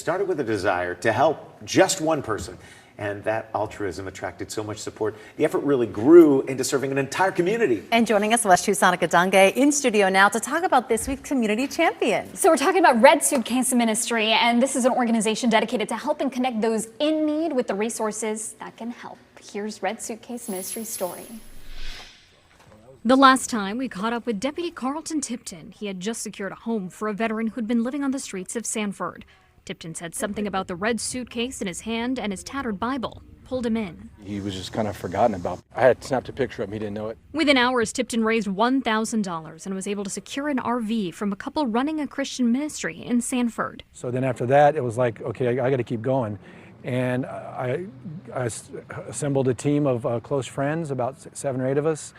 started with a desire to help just one person. And that altruism attracted so much support. The effort really grew into serving an entire community. And joining us, WESH Tusanika Dange in studio now to talk about this week's Community Champions. So we're talking about Red Suitcase Ministry, and this is an organization dedicated to helping connect those in need with the resources that can help. Here's Red Suitcase Ministry's story. The last time we caught up with Deputy Carlton Tipton, he had just secured a home for a veteran who'd been living on the streets of Sanford. Tipton said something about the red suitcase in his hand and his tattered Bible pulled him in. He was just kind of forgotten about. I had snapped a picture of him. He didn't know it. Within hours, Tipton raised $1,000 and was able to secure an RV from a couple running a Christian ministry in Sanford. So then after that, it was like, okay, I got to keep going. And I assembled a team of close friends, about 7 or 8 of us,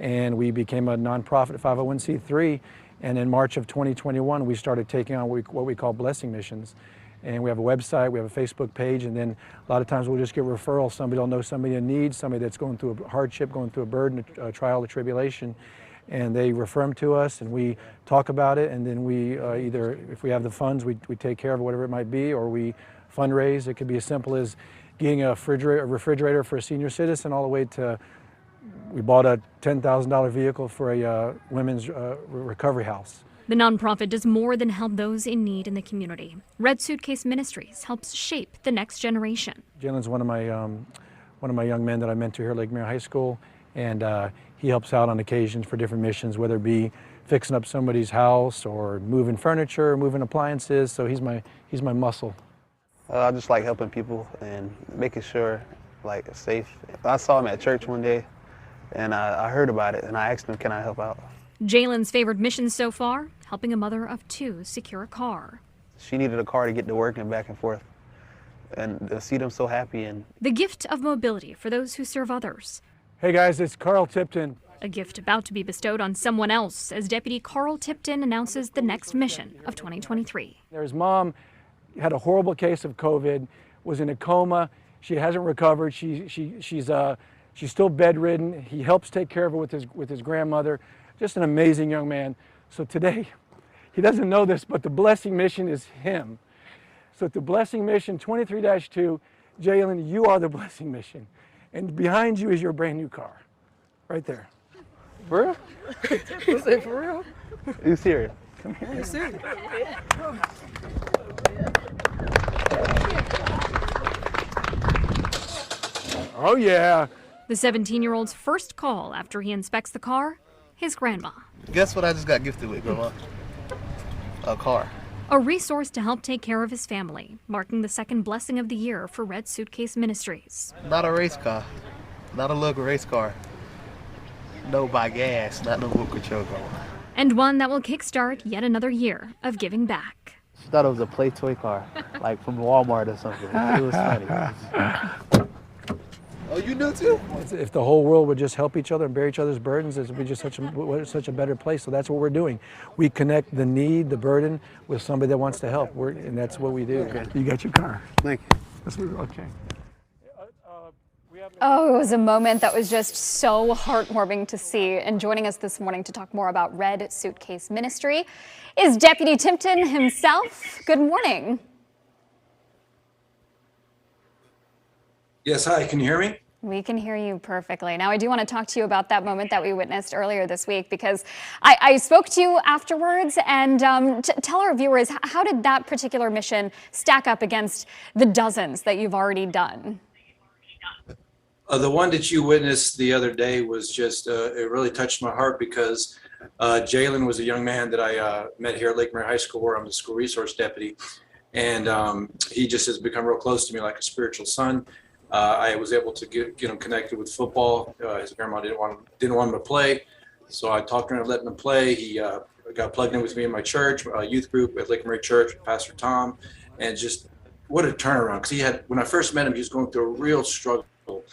and we became a nonprofit 501c3. And in March of 2021, we started taking on what we call blessing missions. And we have a website, we have a Facebook page, and then a lot of times we'll just get referrals. Somebody will know somebody in need, somebody that's going through a hardship, going through a burden, a trial, a tribulation, and they refer them to us, and we talk about it, and then we either, if we have the funds, we take care of whatever it might be, or we fundraise. It could be as simple as getting a refrigerator for a senior citizen, all the way to we bought a $10,000 vehicle for a women's recovery house. The nonprofit does more than help those in need in the community. Red Suitcase Ministries helps shape the next generation. Jalen's one of my young men that I mentor here at Lake Mary High School, and he helps out on occasions for different missions, whether it be fixing up somebody's house or moving furniture, moving appliances. So he's my muscle. I just like helping people and making sure like it's safe. I saw him at church one day, and I heard about it, and I asked him, can I help out? Jalen's favorite mission so far, helping a mother of 2 secure a car. She needed a car to get to work and back and forth, and to see them so happy. And the gift of mobility for those who serve others. Hey guys, it's Carl Tipton. A gift about to be bestowed on someone else as Deputy Carl Tipton announces the next mission of 2023. His mom had a horrible case of COVID, was in a coma. She hasn't recovered. She's still bedridden. He helps take care of her with his grandmother. Just an amazing young man. So today, he doesn't know this, but the blessing mission is him. So at the blessing mission 23-2, Jalen, you are the blessing mission. And behind you is your brand new car, right there. For real? You say for real? You serious? Come here. You serious? Oh yeah. The 17-year-old's first call after he inspects the car, his grandma. Guess what I just got gifted with, Grandma? A car. A resource to help take care of his family, marking the second blessing of the year for Red Suitcase Ministries. Not a race car. Not a local race car. No by gas, not no remote control car. And one that will kickstart yet another year of giving back. She thought it was a play toy car, like from Walmart or something. It was funny. Oh, you know too? If the whole world would just help each other and bear each other's burdens, it would be just such a better place. So that's what we're doing. We connect the need, the burden, with somebody that wants to help. And that's what we do. Okay. You got your car. Thank you. Okay. Oh, it was a moment that was just so heartwarming to see. And joining us this morning to talk more about Red Suitcase Ministry is Deputy Tipton himself. Good morning. Yes, hi, can you hear me? We can hear you perfectly. Now, I do want to talk to you about that moment that we witnessed earlier this week, because I spoke to you afterwards, and tell our viewers, how did that particular mission stack up against the dozens that you've already done? The one that you witnessed the other day was just, it really touched my heart, because Jalen was a young man that I met here at Lake Mary High School, where I'm the school resource deputy. And he just has become real close to me, like a spiritual son. I was able to get him connected with football. His grandma didn't want him to play, so I talked to him and let him play. He got plugged in with me in my church, youth group at Lake Mary Church, with Pastor Tom, and just what a turnaround. Because when I first met him, he was going through a real struggle,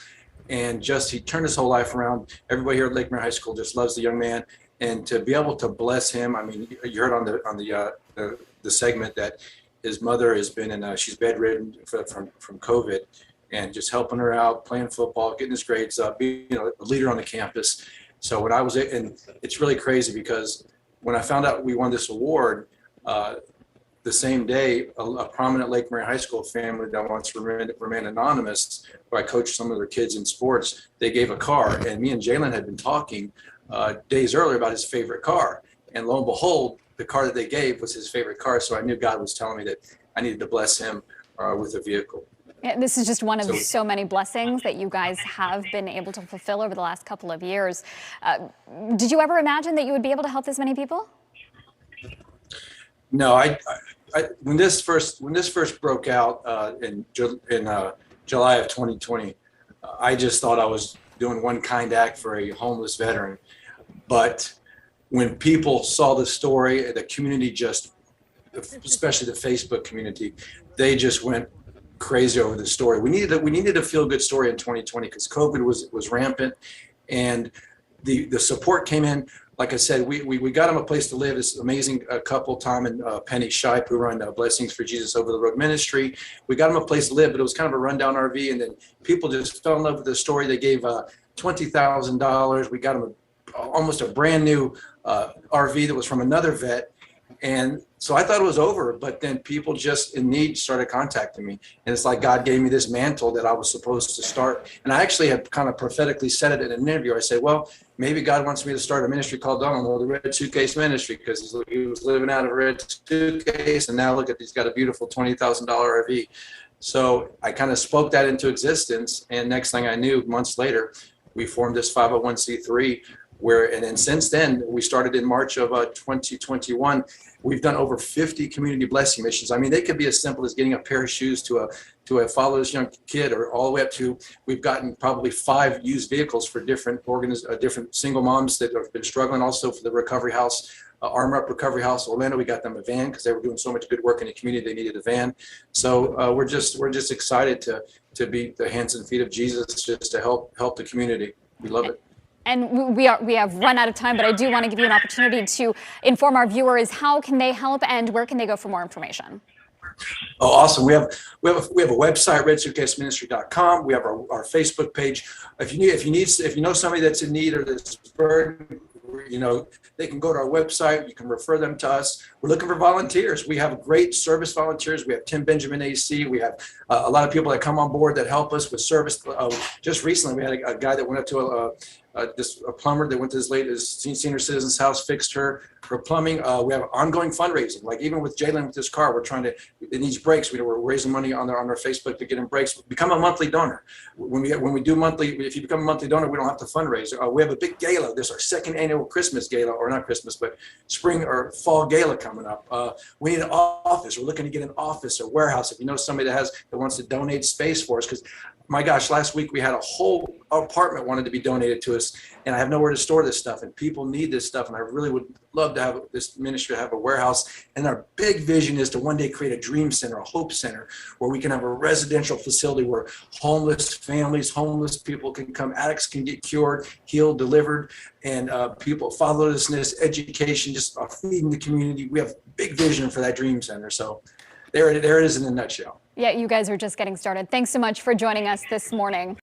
and he turned his whole life around. Everybody here at Lake Mary High School just loves the young man, and to be able to bless him. I mean, you heard on the segment that his mother has been she's bedridden from COVID. And just helping her out, playing football, getting his grades up, being a leader on the campus. So when and it's really crazy, because when I found out we won this award, the the same day, a prominent Lake Mary High School family that wants to remain anonymous, who I coached some of their kids in sports, they gave a car. And me and Jalen had been talking days earlier about his favorite car. And lo and behold, the car that they gave was his favorite car. So I knew God was telling me that I needed to bless him with a vehicle. Yeah, this is just one of so many blessings that you guys have been able to fulfill over the last couple of years. Did you ever imagine that you would be able to help this many people? No, when this first broke out in July of 2020, I just thought I was doing one kind act for a homeless veteran. But when people saw the story, the community especially the Facebook community, they just went crazy over the story. We needed a feel-good story in 2020 because COVID was rampant, and the support came in. Like I said, we got them a place to live. This amazing couple, Tom and Penny Shipe, who run Blessings for Jesus Over the Road Ministry. We got them a place to live, but it was kind of a rundown RV. And then people just fell in love with the story. They gave $20,000. We got them almost a brand new RV that was from another vet. And so I thought it was over, but then people just in need started contacting me. And it's like God gave me this mantle that I was supposed to start. And I actually had kind of prophetically said it in an interview. I said, well, maybe God wants me to start a ministry called the Red Suitcase Ministry, because he was living out of a red suitcase. And now look at, he's got a beautiful $20,000 RV. So I kind of spoke that into existence. And next thing I knew, months later, we formed this 501c3 and then since then, we started in March of 2021. We've done over 50 community blessing missions. I mean, they could be as simple as getting a pair of shoes to a fatherless young kid, or all the way up to, we've gotten probably 5 used vehicles for different single moms that have been struggling. Also for the recovery house, Armor Up Recovery House Orlando, we got them a van because they were doing so much good work in the community. They needed a van. So we're just excited to be the hands and feet of Jesus, just to help the community. We love it. And we have run out of time, but I do want to give you an opportunity to inform our viewers how can they help and where can they go for more information. Oh, awesome! We have a website, redsuitcaseministry.com. We have our Facebook page. If you know somebody that's in need or that's burdened, they can go to our website. You can refer them to us. We're looking for volunteers. We have great service volunteers. We have Tim Benjamin AC. We have a lot of people that come on board that help us with service. Just recently, we had a guy that went up to a plumber that went to his senior citizen's house, fixed her plumbing. We have ongoing fundraising. Like even with Jalen with his car, it needs brakes. We're raising money on our Facebook to get him brakes. Become a monthly donor. When we do monthly, if you become a monthly donor, we don't have to fundraise. We have a big gala. There's our 2nd annual Christmas gala, or not Christmas, but spring or fall gala coming up. We need an office. We're looking to get an office or warehouse. If you know somebody that wants to donate space for us, because my gosh, last week we had a whole apartment wanted to be donated to us, and I have nowhere to store this stuff, and people need this stuff, and I really would love to have this ministry have a warehouse. And our big vision is to one day create a dream center, a hope center, where we can have a residential facility where homeless families, homeless people can come, addicts can get cured, healed, delivered, and people, fatherlessness, education, just feeding the community. We have a big vision for that dream center. So there it is in a nutshell. Yeah, you guys are just getting started. Thanks so much for joining us this morning.